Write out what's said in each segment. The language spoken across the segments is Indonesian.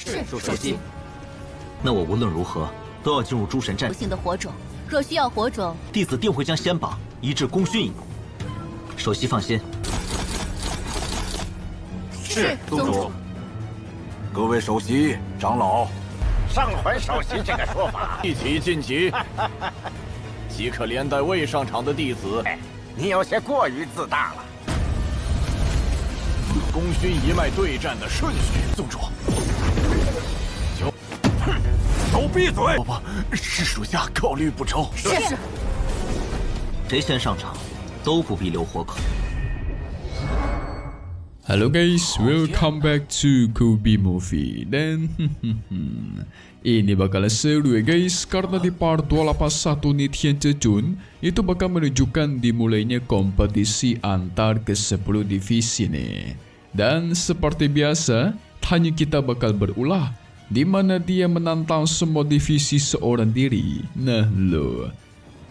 是，首席。那我无论如何都要进入诸神战不幸的火种，若需要火种，弟子定会将仙榜移至功勋营。首席放心。是，宗主。各位首席、长老，上怀首席这个说法，一起晋级，即可连带未上场的弟子。你有些过于自大了。功勋一脉对战的顺序，宗主。都闭嘴！爸爸，是属下考虑不周。是。谁先上场，都不必留活口。Halo guys, welcome back to Kobe Movie. Dan ini bakalan seru ya guys, karena di part 281 nih Tian Cecun itu bakal menunjukkan dimulainya kompetisi antar ke-10 divisi nih. Dan seperti biasa, hanya kita bakal berulah di mana dia menantang semua divisi seorang diri. Nah lo,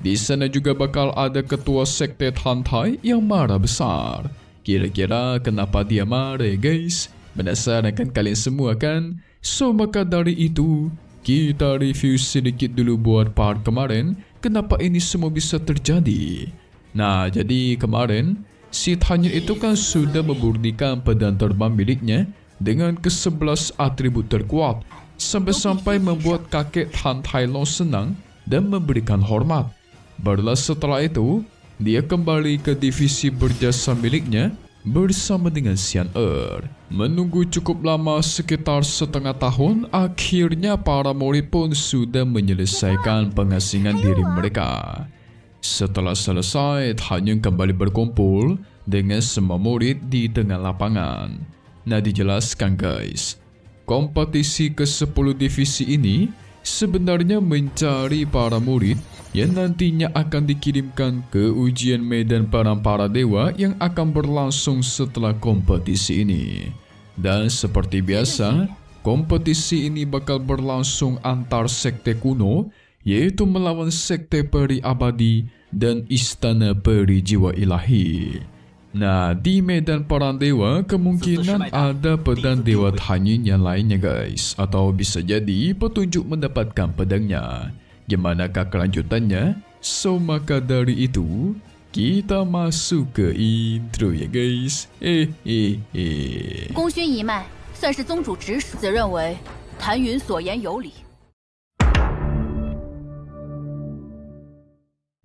di sana juga bakal ada ketua sekte Hantai yang marah besar. Kira-kira kenapa dia marah guys? Penasaran kan kalian semua kan? So maka dari itu, kita review sedikit dulu buat part kemarin, kenapa ini semua bisa terjadi. Nah, jadi kemarin, si Tanyan itu kan sudah memurnikan pedang terbang miliknya dengan ke-11 atribut terkuat, sampai-sampai membuat kakek Han Tai Long senang dan memberikan hormat. Barulah setelah itu, dia kembali ke divisi berjasa miliknya bersama dengan Xian Er. Menunggu cukup lama sekitar setengah tahun, akhirnya para murid pun sudah menyelesaikan pengasingan diri mereka. Setelah selesai, Tanyan kembali berkumpul dengan semua murid di tengah lapangan. Nah, dijelaskan guys, kompetisi ke-10 divisi ini sebenarnya mencari para murid yang nantinya akan dikirimkan ke ujian medan perang para dewa yang akan berlangsung setelah kompetisi ini. Dan seperti biasa, kompetisi ini bakal berlangsung antar sekte kuno, yaitu melawan sekte peri abadi dan istana peri jiwa ilahi. Nah, di medan perang dewa kemungkinan ada pedang dewa Tanyin yang lainnya guys, atau bisa jadi petunjuk mendapatkan pedangnya. Gimanakah kelanjutannya? So maka dari itu, kita masuk ke intro ya guys. 功勋一脉算是宗主直属，子认为谭云所言有理。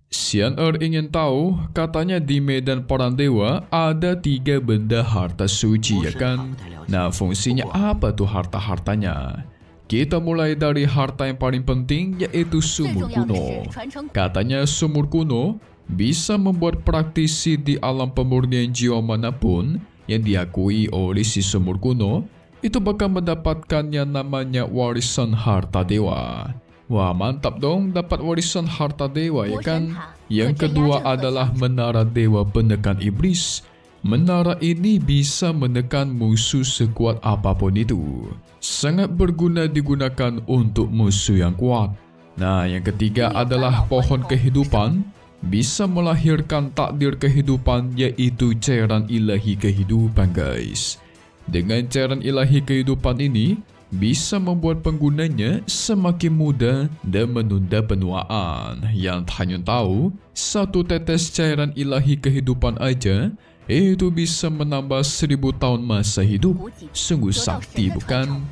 Xian Er ingin tahu, katanya di medan perang dewa ada 3 benda harta suci ya kan? Nah, fungsinya apa tuh harta-hartanya? Kita mulai dari harta yang paling penting, yaitu sumur kuno. Katanya sumur kuno bisa membuat praktisi di alam pemurnian jiwa manapun yang diakui oleh si sumur kuno itu bakal mendapatkan yang namanya warisan harta dewa. Wah, mantap dong dapat warisan harta dewa ya kan? Yang kedua adalah menara dewa penekan iblis. Menara ini bisa menekan musuh sekuat apapun itu. Sangat berguna digunakan untuk musuh yang kuat. Nah, yang ketiga adalah pohon kehidupan. Bisa melahirkan takdir kehidupan, yaitu cairan ilahi kehidupan guys. Dengan cairan ilahi kehidupan ini, bisa membuat penggunanya semakin mudah dan menunda penuaan. Yang Tanyan tahu, 1 tetes cairan ilahi kehidupan aja itu bisa menambah 1000 tahun masa hidup. Sungguh sakti bukan?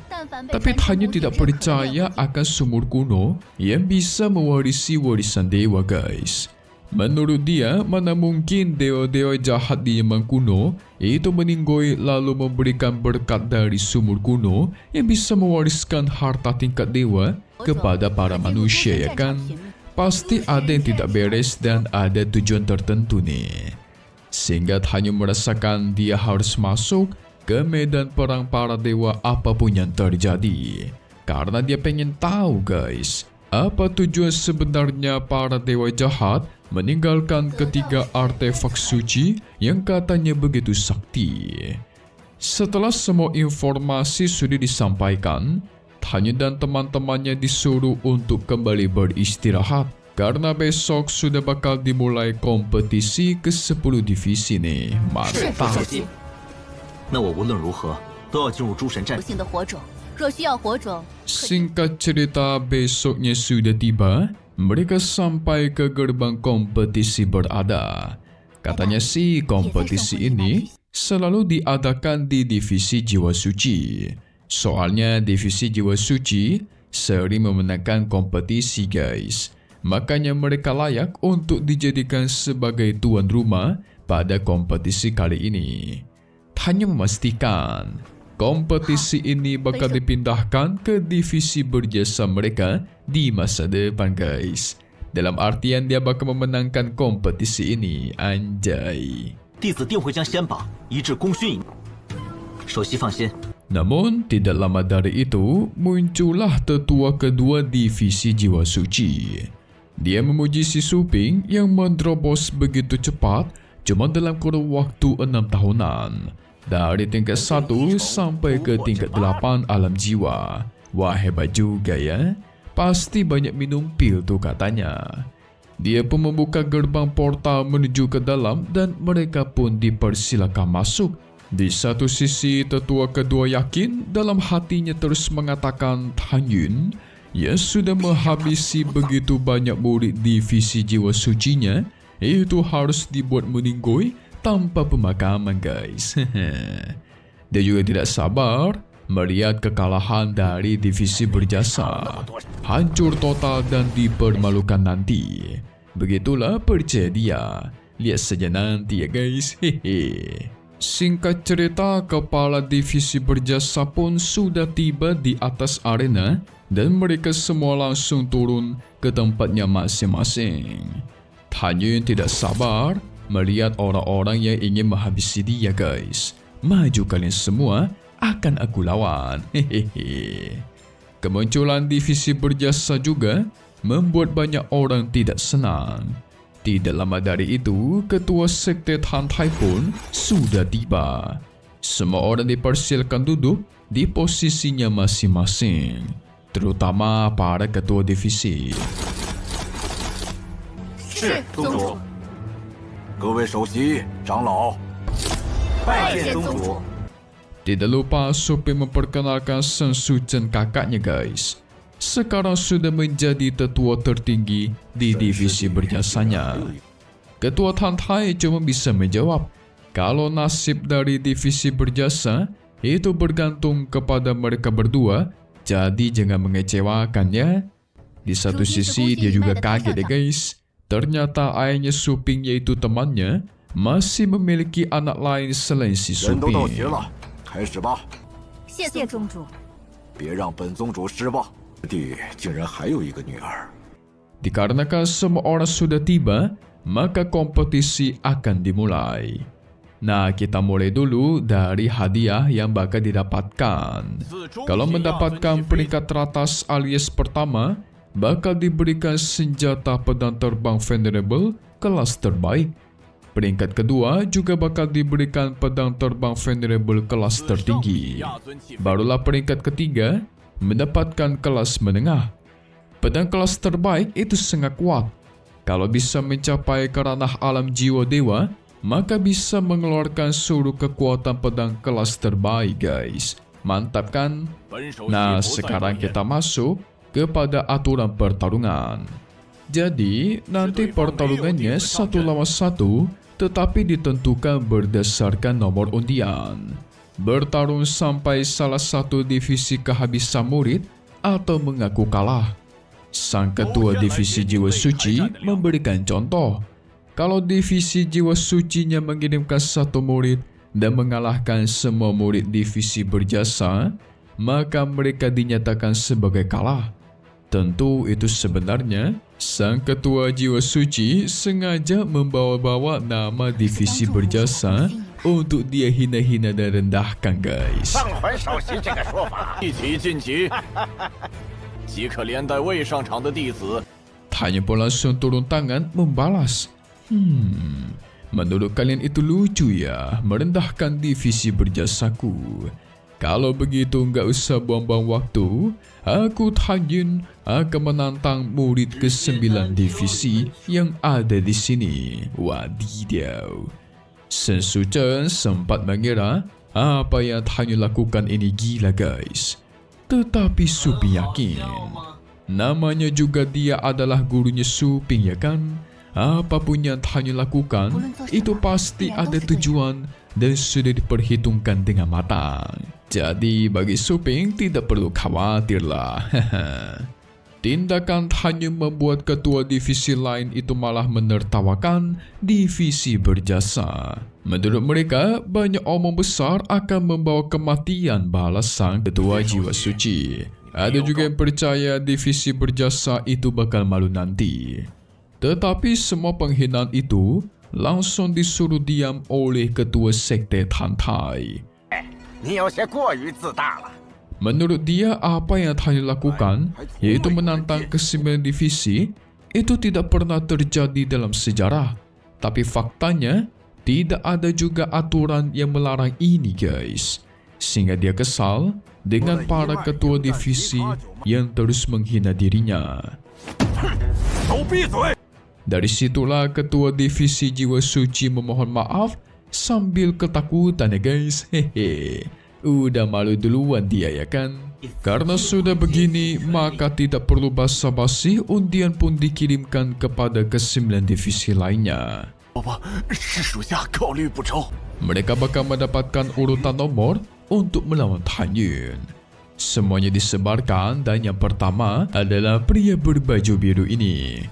Tapi Tanyan tidak percaya akan sumur kuno yang bisa mewarisi warisan dewa guys. Menurut dia, mana mungkin dewa-dewa jahat di zaman kuno itu meninggoy lalu memberikan berkat dari sumur kuno yang bisa mewariskan harta tingkat dewa kepada para manusia ya kan? Pasti ada yang tidak beres dan ada tujuan tertentu nih. Sehingga Tanyan merasakan dia harus masuk ke medan perang para dewa apapun yang terjadi. Karena dia pengen tahu guys, apa tujuan sebenarnya para dewa jahat meninggalkan ketiga artefak suci yang katanya begitu sakti. Setelah semua informasi sudah disampaikan, Tanyan dan teman-temannya disuruh untuk kembali beristirahat karena besok sudah bakal dimulai kompetisi ke-10 divisi nih. Mantap. 那我无论如何都要进入诸神战。不幸的火种，若需要火种， Singkat cerita, besoknya sudah tiba. Mereka sampai ke gerbang kompetisi berada. Katanya sih kompetisi ini selalu diadakan di divisi jiwa suci. Soalnya divisi jiwa suci sering memenangkan kompetisi guys. Makanya mereka layak untuk dijadikan sebagai tuan rumah pada kompetisi kali ini. Hanya memastikan kompetisi ini bakal dipindahkan ke divisi berjasa mereka di masa depan guys. Dalam artian dia bakal memenangkan kompetisi ini, anjay. 弟子定会将仙榜移至功勋营。首席放心。 Namun tidak lama dari itu muncullah tetua kedua divisi jiwa suci. Dia memuji si Suping yang menerobos begitu cepat cuma dalam kurun waktu 6 tahunan. Dari tingkat 1 sampai ke tingkat 8 alam jiwa. Wah hebat juga ya. Pasti banyak minum pil tuh katanya. Dia pun membuka gerbang portal menuju ke dalam dan mereka pun dipersilakan masuk. Di satu sisi tetua kedua yakin dalam hatinya terus mengatakan Tan Yun yang sudah menghabisi begitu banyak murid divisi jiwa sucinya itu harus dibuat meninggoy tanpa pemakaman guys. Dia juga tidak sabar melihat kekalahan dari divisi berjasa. Hancur total dan dipermalukan nanti. Begitulah percaya dia. Lihat saja nanti ya guys. Hehe. Singkat cerita, kepala divisi berjasa pun sudah tiba di atas arena dan mereka semua langsung turun ke tempatnya masing-masing. Tan Yun tidak sabar melihat orang-orang yang ingin menghabisi dia guys. Maju kalian semua, akan aku lawan. Hehehe. Kemunculan divisi berjasa juga membuat banyak orang tidak senang. Tidak lama dari itu, ketua sekte Tan Tai pun sudah tiba. Semua orang dipersilakan duduk di posisinya masing-masing, terutama para ketua divisi. 是宗主。各位首席、长老，拜见宗主。 Tidak lupa Suping memperkenalkan Sen Suchen kakaknya guys. Sekarang sudah menjadi tetua tertinggi di divisi berjasanya. Ketua Tan Tai cuma bisa menjawab kalau nasib dari divisi berjasa itu bergantung kepada mereka berdua, jadi jangan mengecewakan ya. Di satu sisi dia juga kaget ya guys. Ternyata ayahnya Suping yaitu temannya masih memiliki anak lain selain si 人都到 Suping. 齐了，开始吧！谢宗主。别让本宗主失望，弟竟然还有一个女儿。 Dikarenakan semua orang sudah tiba, maka kompetisi akan dimulai. Nah, kita mulai dulu dari hadiah yang bakal didapatkan. Kalau mendapatkan peringkat teratas alias pertama, bakal diberikan senjata pedang terbang Venerable kelas terbaik. Peringkat kedua juga bakal diberikan pedang terbang Venerable kelas tertinggi. Barulah peringkat ketiga mendapatkan kelas menengah. Pedang kelas terbaik itu sangat kuat. Kalau bisa mencapai ke ranah alam jiwa dewa, maka bisa mengeluarkan seluruh kekuatan pedang kelas terbaik guys. Mantap kan? Nah, sekarang kita masuk kepada aturan pertarungan. Jadi, nanti pertarungannya 1 lawan 1, tetapi ditentukan berdasarkan nomor undian. Bertarung sampai salah satu divisi kehabisan murid atau mengaku kalah. Sang ketua divisi jiwa suci memberikan contoh. Kalau divisi jiwa sucinya mengirimkan 1 murid dan mengalahkan semua murid divisi berjasa, maka mereka dinyatakan sebagai kalah. Tentu itu sebenarnya sang ketua jiwa suci sengaja membawa-bawa nama divisi berjasa untuk dia hina-hina dan rendahkan guys. 上环首席这个说法，一起晋级，即可连带未上场的弟子。 Tanya pun langsung turun tangan membalas. Menurut kalian itu lucu ya, merendahkan divisi berjasaku. Kalau begitu nggak usah buang-buang waktu, aku Tan Yun akan menantang murid ke-9 divisi yang ada di sini. Wadidaw. Sen Suchen sempat mengira apa yang Tan Yun lakukan ini gila guys. Tetapi Suping yakin, namanya juga dia adalah gurunya Suping ya kan? Apapun yang Tan Yun lakukan, itu pasti ada tujuan dan sudah diperhitungkan dengan matang. Jadi bagi Suping tidak perlu khawatirlah. Tindakan Tan Yun membuat ketua divisi lain itu malah menertawakan divisi berjasa. Menurut mereka, banyak omong besar akan membawa kematian balas sang ketua jiwa suci. Ada juga yang percaya divisi berjasa itu bakal malu nanti. Tetapi semua penghinaan itu langsung disuruh diam oleh ketua sekte Tan Tai. Menurut dia, apa yang Tan Yun lakukan, yaitu menantang ke-9 divisi, itu tidak pernah terjadi dalam sejarah. Tapi faktanya, tidak ada juga aturan yang melarang ini guys. Sehingga dia kesal dengan para ketua divisi yang terus menghina dirinya. Dari situlah ketua divisi jiwa suci memohon maaf sambil ketakutan ya guys. Hehe. Udah malu duluan dia ya kan? Karena sudah begini, maka tidak perlu basa-basi, undian pun dikirimkan kepada ke-9 divisi lainnya. Mereka bakal mendapatkan urutan nomor untuk melawan Tan Yun. Semuanya disebarkan dan yang pertama adalah pria berbaju biru ini.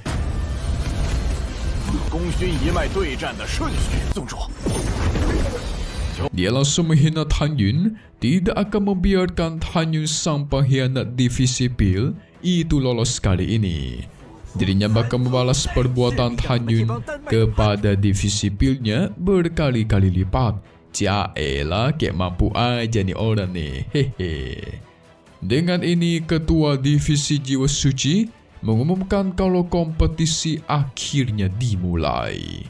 Dia langsung menghina Tan Yun, tidak akan membiarkan Tan Yun sang pengkhianat divisi pil itu lolos kali ini. Dirinya bakal membalas perbuatan Tan Yun kepada divisi pilnya berkali-kali lipat. Jaelah, kayak mampu aja nih orang nih. Hehe. Dengan ini, ketua divisi jiwa suci mengumumkan kalau kompetisi akhirnya dimulai.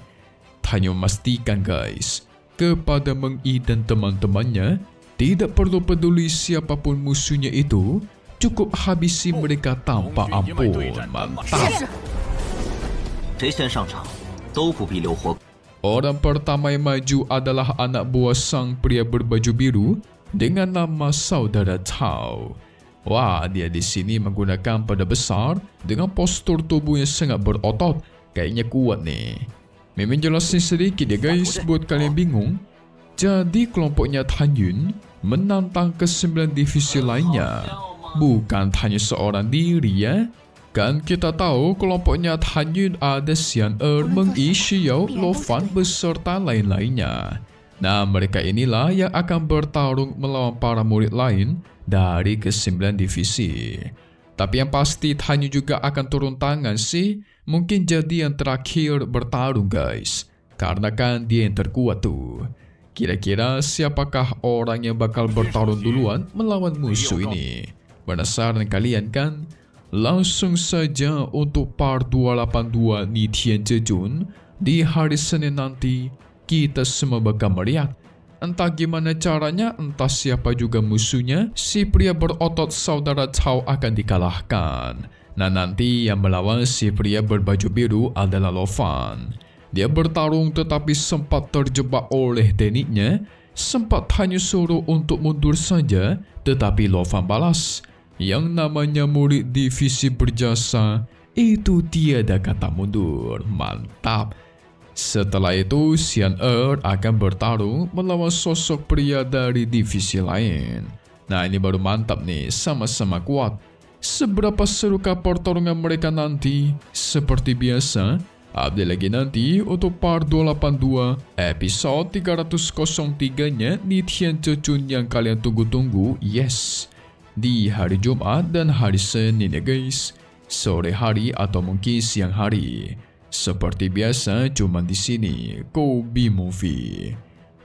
Tan Yun memastikan guys, kepada Meng Yi dan teman-temannya, tidak perlu peduli siapapun musuhnya itu, cukup habisi mereka tanpa ampun. Mantap. Orang pertama yang maju adalah anak buah sang pria berbaju biru dengan nama Saudara Cao. Wah, dia di sini menggunakan pada besar dengan postur tubuh yang sangat berotot, kayaknya kuat nih. Memang jelasin sedikit ya guys buat kalian bingung. Jadi kelompoknya Tan Yun menantang ke-9 divisi lainnya. Bukan hanya seorang diri ya. Kan kita tahu kelompoknya Tan Yun ada Xian Meng Yi, Xiao, Lo Fan beserta lain-lainnya. Nah, mereka inilah yang akan bertarung melawan para murid lain dari ke-9 divisi. Tapi yang pasti Tan Yun juga akan turun tangan sih. Mungkin jadi yang terakhir bertarung guys. Karena kan dia yang terkuat tuh. Kira-kira siapakah orang yang bakal bertarung duluan melawan musuh ini? Penasaran kalian kan? Langsung saja untuk part 282 Ni Tian Zhejun di hari Senin nanti kita semua bakal melihat. Entah gimana caranya, entah siapa juga musuhnya, si pria berotot Saudara Cao akan dikalahkan. Nah, nanti yang melawan si pria berbaju biru adalah Lo Fan. Dia bertarung tetapi sempat terjebak oleh tekniknya, sempat hanya suruh untuk mundur saja, tetapi Lo Fan balas. Yang namanya murid divisi berjasa, itu tiada kata mundur. Mantap. Setelah itu, Xian akan bertarung melawan sosok pria dari divisi lain. Nah, ini baru mantap nih, sama-sama kuat. Seberapa serukah pertarungan mereka nanti? Seperti biasa, update lagi nanti untuk part 282 episode 303-nya Ni Tian Zhejun yang kalian tunggu-tunggu. Yes, di hari Jumat dan hari Senin ya guys, sore hari atau mungkin siang hari. Seperti biasa, cuma di sini Kobe Movie.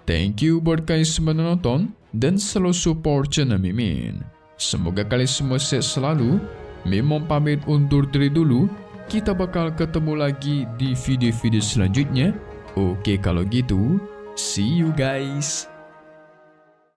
Thank you buat kalian semua nonton dan selalu support channel Mimin. Semoga kalian semua sehat selalu. Mimin pamit undur diri dulu. Kita bakal ketemu lagi di video-video selanjutnya. Oke, kalau gitu, see you guys.